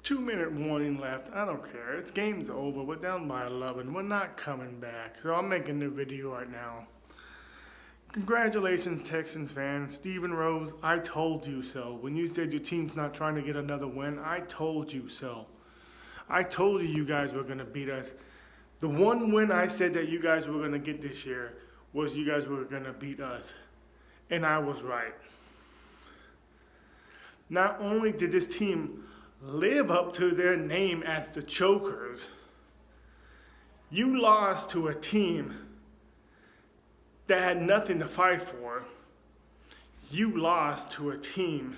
2-minute warning left. I don't care. It's game's over. We're down by 11. We're not coming back. So I'm making the video right now. Congratulations, Texans fans. Steven Rose, I told you so. When you said your team's not trying to get another win, I told you so. I told you you guys were going to beat us. The one win I said that you guys were going to get this year was you guys were going to beat us. And I was right. Not only did this team live up to their name as the Chokers, you lost to a team that had nothing to fight for. You lost to a team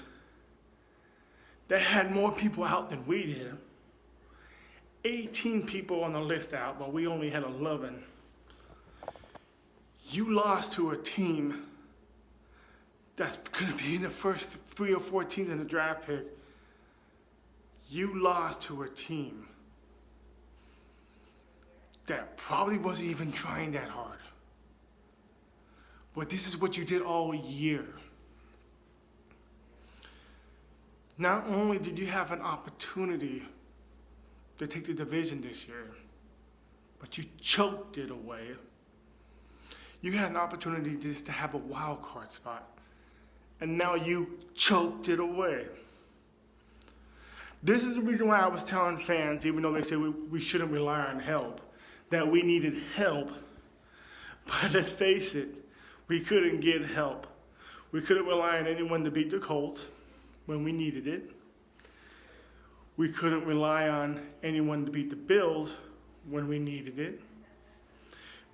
that had more people out than we did. 18 people on the list out, but we only had 11. You lost to a team that's going to be in the first 3 or 4 teams in the draft pick. You lost to a team that probably wasn't even trying that hard. But this is what you did all year. Not only did you have an opportunity to take the division this year, but you choked it away. You had an opportunity just to have a wild card spot, and now you choked it away. This is the reason why I was telling fans, even though they say we shouldn't rely on help, that we needed help. But let's face it, we couldn't get help. We couldn't rely on anyone to beat the Colts when we needed it. We couldn't rely on anyone to beat the Bills when we needed it.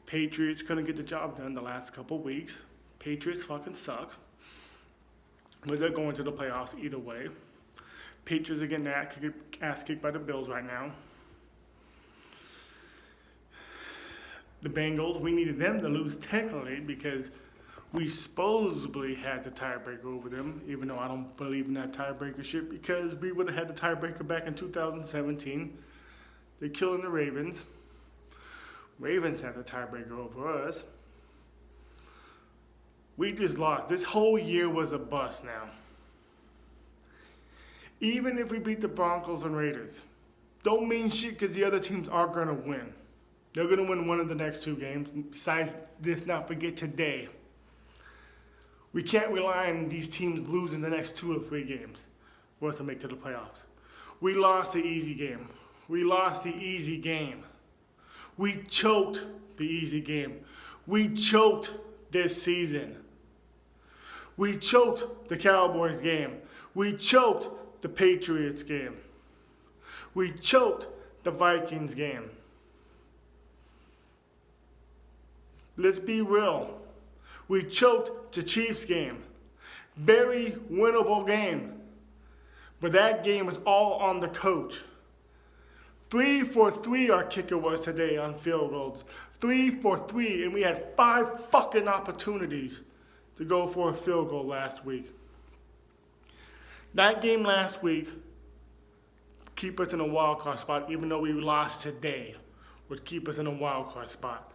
Patriots couldn't get the job done the last couple weeks. Patriots fucking suck. But they're going to the playoffs either way. Patriots are getting their ass kicked by the Bills right now. The Bengals, we needed them to lose technically because we supposedly had the tiebreaker over them, even though I don't believe in that tiebreaker shit, because we would have had the tiebreaker back in 2017. They're killing the Ravens. Ravens have the tiebreaker over us. We just lost. This whole year was a bust now. Even if we beat the Broncos and Raiders, don't mean shit because the other teams are going to win. They're going to win one of the next 2 games. Besides this, not forget today. We can't rely on these teams losing the next 2 or 3 games for us to make to the playoffs. We lost the easy game. We lost the easy game. We choked the easy game. We choked this season. We choked the Cowboys game. We choked the Patriots game. We choked the Vikings game. Let's be real. We choked the Chiefs game. Very winnable game. But that game was all on the coach. 3 for 3 our kicker was today on field goals. 3 for 3, and we had 5 fucking opportunities to go for a field goal last week. That game last week keep us in a wild card spot, even though we lost today, would keep us in a wild card spot.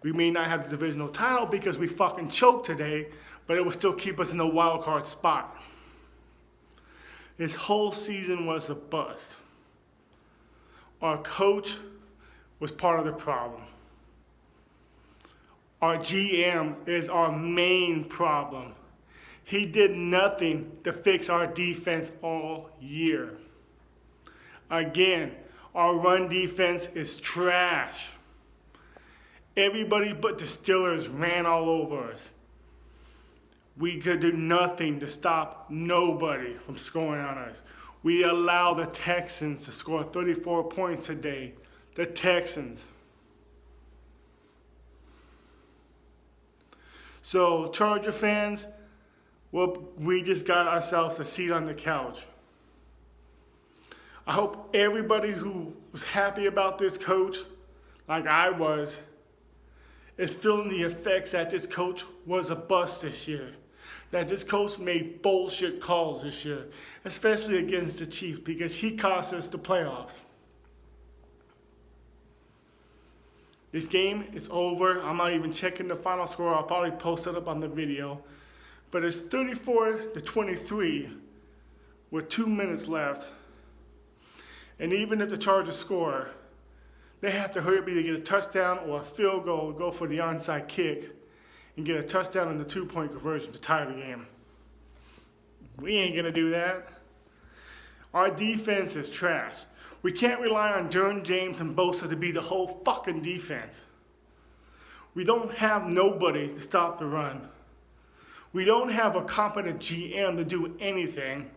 We may not have the divisional title because we fucking choked today, but it would still keep us in a wild card spot. This whole season was a bust. Our coach was part of the problem. Our GM is our main problem. He did nothing to fix our defense all year. Again, our run defense is trash. Everybody but the Steelers ran all over us. We could do nothing to stop nobody from scoring on us. We allowed the Texans to score 34 points today. The Texans. So, Charger fans, well, we just got ourselves a seat on the couch. I hope everybody who was happy about this coach, like I was, is feeling the effects that this coach was a bust this year. That this coach made bullshit calls this year, especially against the Chiefs, because he cost us the playoffs. This game is over. I'm not even checking the final score. I'll probably post it up on the video. But it's 34-23 with 2 minutes left. And even if the Chargers score, they have to hurry up either get a touchdown or a field goal, go for the onside kick, and get a touchdown on the 2-point conversion to tie the game. We ain't going to do that. Our defense is trash. We can't rely on Jerome James and Bosa to be the whole fucking defense. We don't have nobody to stop the run. We don't have a competent GM to do anything.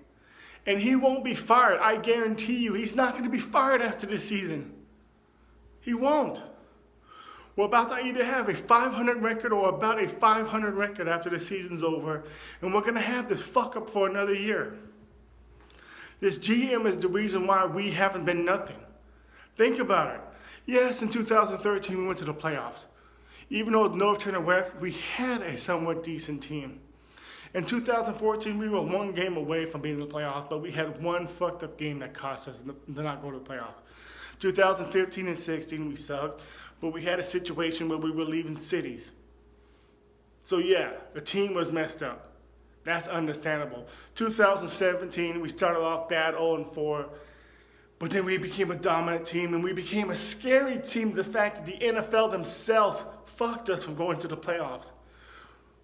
And he won't be fired. I guarantee you, he's not going to be fired after this season. He won't. We're about to either have a 500 record or about a 500 record after the season's over. And we're going to have this fuck up for another year. This GM is the reason why we haven't been nothing. Think about it. Yes, in 2013 we went to the playoffs. Even though North Carolina West, we had a somewhat decent team. In 2014, we were one game away from being in the playoffs, but we had one fucked up game that cost us to not go to the playoffs. 2015 and 16, we sucked, but we had a situation where we were leaving cities. So yeah, the team was messed up. That's understandable. 2017, we started off bad 0-4, but then we became a dominant team, and we became a scary team. The fact that the NFL themselves fucked us from going to the playoffs.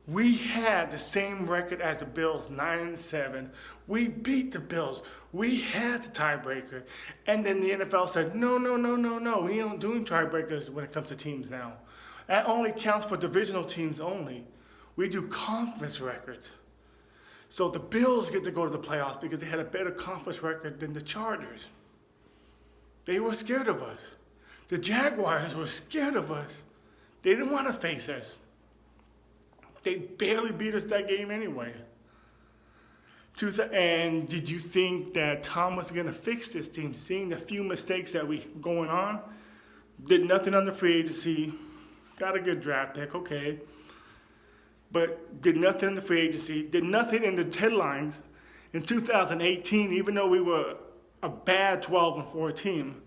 We had the same record as the Bills, 9-7. We beat the Bills. We had the tiebreaker. And then the NFL said, no. We don't do tiebreakers when it comes to teams now. That only counts for divisional teams only. We do conference records. So the Bills get to go to the playoffs because they had a better conference record than the Chargers. They were scared of us. The Jaguars were scared of us. They didn't want to face us. They barely beat us that game anyway. And did you think that Tom was going to fix this team? Seeing the few mistakes that we going on, did nothing on the free agency, got a good draft pick, okay. But did nothing in the free agency, did nothing in the headlines in 2018, even though we were a bad 12-4 team.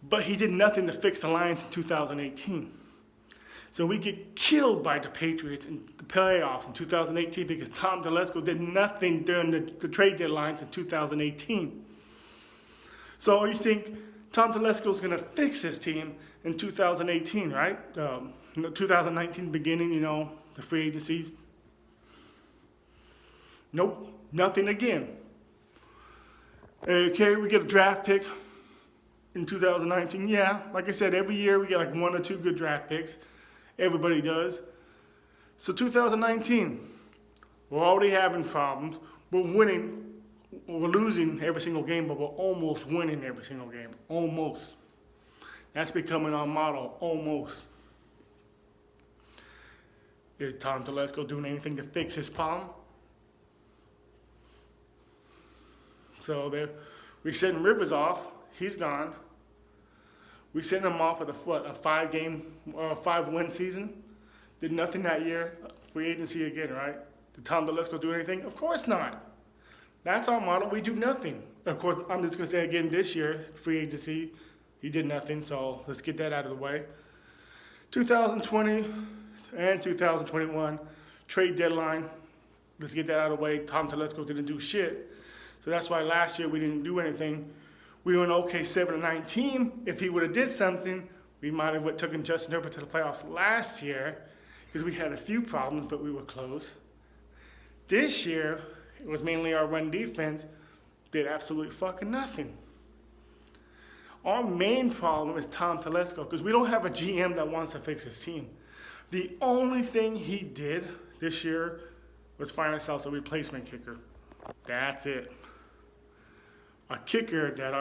But he did nothing to fix the Lions in 2018. So we get killed by the Patriots in the playoffs in 2018 because Tom Telesco did nothing during the trade deadlines in 2018. So you think Tom Telesco is going to fix his team in 2018, right? 2019 beginning, the free agencies. Nope, nothing again. Okay, we get a draft pick in 2019. Yeah, like I said, every year we get like 1 or 2 good draft picks. Everybody does. So 2019, we're already having problems. We're winning. We're losing every single game, but we're almost winning every single game. Almost. That's becoming our motto, almost. Is Tom Telesco doing anything to fix his problem? So we're sending Rivers off. He's gone. We sent him off with a 5-win season. Did nothing that year. Free agency again, right? Did Tom Telesco do anything? Of course not. That's our model. We do nothing. Of course, I'm just going to say again this year, free agency, he did nothing. So let's get that out of the way. 2020 and 2021, trade deadline. Let's get that out of the way. Tom Telesco didn't do shit. So that's why last year we didn't do anything. We were an okay 7-9 team. If he would have did something, we might have taken Justin Herbert to the playoffs last year because we had a few problems, but we were close. This year, it was mainly our run defense, did absolutely fucking nothing. Our main problem is Tom Telesco because we don't have a GM that wants to fix his team. The only thing he did this year was find ourselves a replacement kicker. That's it. A kicker that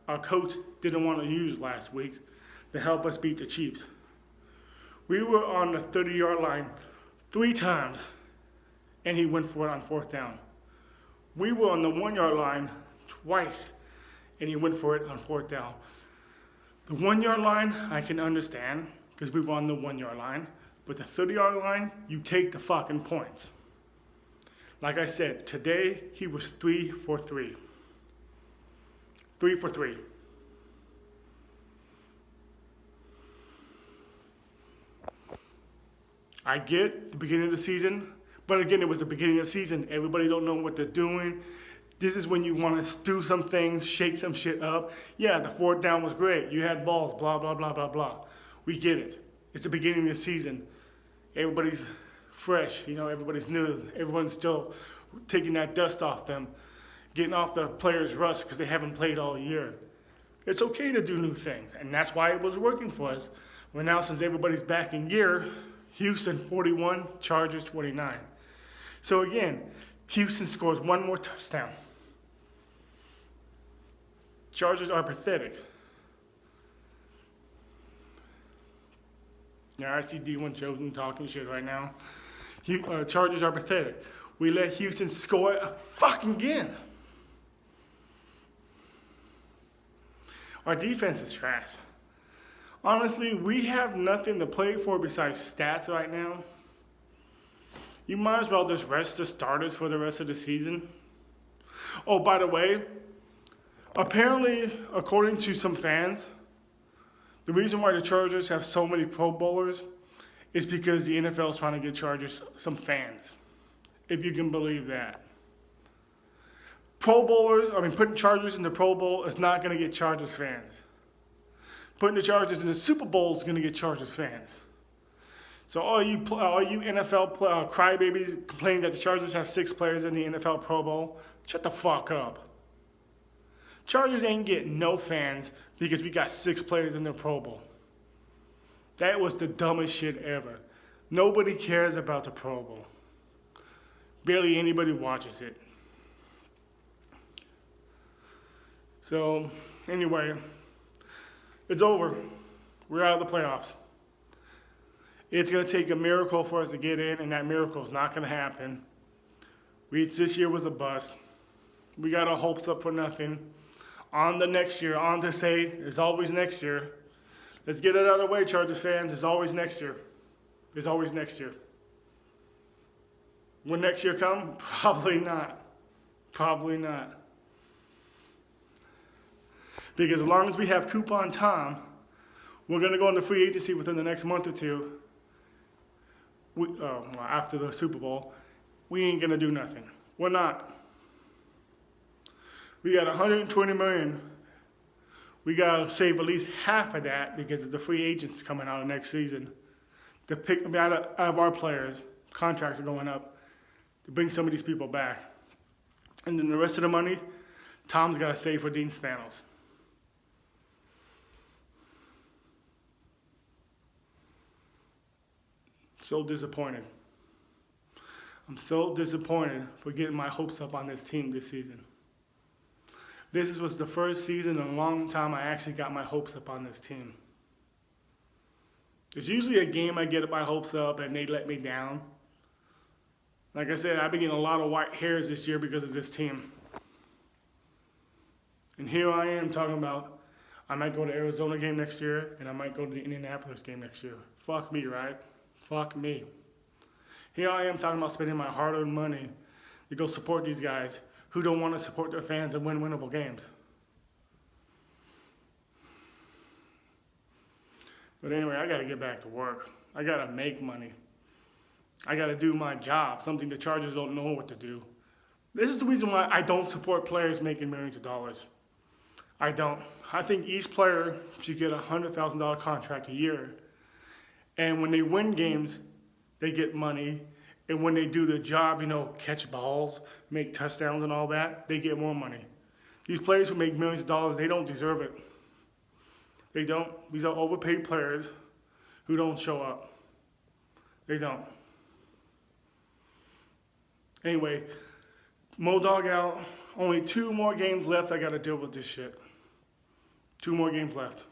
our coach didn't want to use last week to help us beat the Chiefs. We were on the 30-yard line 3 times, and he went for it on 4th down. We were on the 1-yard line twice, and he went for it on 4th down. The 1-yard line, I can understand, because we were on the 1-yard line. But the 30-yard line, you take the fucking points. Like I said, today he was 3 for 3. 3 for 3. I get the beginning of the season, but again, it was the beginning of the season. Everybody don't know what they're doing. This is when you want to do some things, shake some shit up. Yeah, the fourth down was great. You had balls, blah, blah, blah, blah, blah. We get it. It's the beginning of the season. Everybody's fresh, everybody's new. Everyone's still taking that dust off them, getting off the players' rust because they haven't played all year. It's okay to do new things, and that's why it was working for us. Well, now since everybody's back in gear, Houston 41, Chargers 29. So again, Houston scores one more touchdown. Chargers are pathetic. Yeah, I see D1 Chosen talking shit right now. Chargers are pathetic. We let Houston score a fucking again. Our defense is trash. Honestly, we have nothing to play for besides stats right now. You might as well just rest the starters for the rest of the season. Oh, by the way, apparently, according to some fans, the reason why the Chargers have so many Pro Bowlers is because the NFL is trying to get Chargers some fans, if you can believe that. Putting Chargers in the Pro Bowl is not going to get Chargers fans. Putting the Chargers in the Super Bowl is going to get Chargers fans. So all you NFL crybabies complaining that the Chargers have 6 players in the NFL Pro Bowl, shut the fuck up. Chargers ain't getting no fans because we got 6 players in the Pro Bowl. That was the dumbest shit ever. Nobody cares about the Pro Bowl. Barely anybody watches it. So, anyway, it's over. We're out of the playoffs. It's going to take a miracle for us to get in, and that miracle is not going to happen. This year was a bust. We got our hopes up for nothing. On the next year, on to say, there's always next year. Let's get it out of the way, Chargers fans. There's always next year. There's always next year. Will next year come? Probably not. Probably not. Because as long as we have Coupon Tom, we're going to go into free agency within the next month or two. After the Super Bowl, we ain't going to do nothing. We're not. We got $120 million. We got to save at least half of that because of the free agents coming out of next season. To pick out of our players, contracts are going up, to bring some of these people back. And then the rest of the money, Tom's got to save for Dean Spanos. So disappointed. I'm so disappointed for getting my hopes up on this team this season. This was the first season in a long time I actually got my hopes up on this team. There's usually a game I get my hopes up and they let me down. Like I said, I've been getting a lot of white hairs this year because of this team. And here I am talking about I might go to the Arizona game next year and I might go to the Indianapolis game next year. Fuck me, right? Fuck me. Here I am talking about spending my hard-earned money to go support these guys who don't want to support their fans and win winnable games. But anyway, I got to get back to work. I got to make money. I got to do my job, something the Chargers don't know what to do. This is the reason why I don't support players making millions of dollars. I don't. I think each player should get a $100,000 contract a year. And when they win games, they get money. And when they do the job, catch balls, make touchdowns and all that, they get more money. These players who make millions of dollars, they don't deserve it. They don't. These are overpaid players who don't show up. They don't. Anyway, Mo-Dog out. Only 2 more games left. I got to deal with this shit. 2 more games left.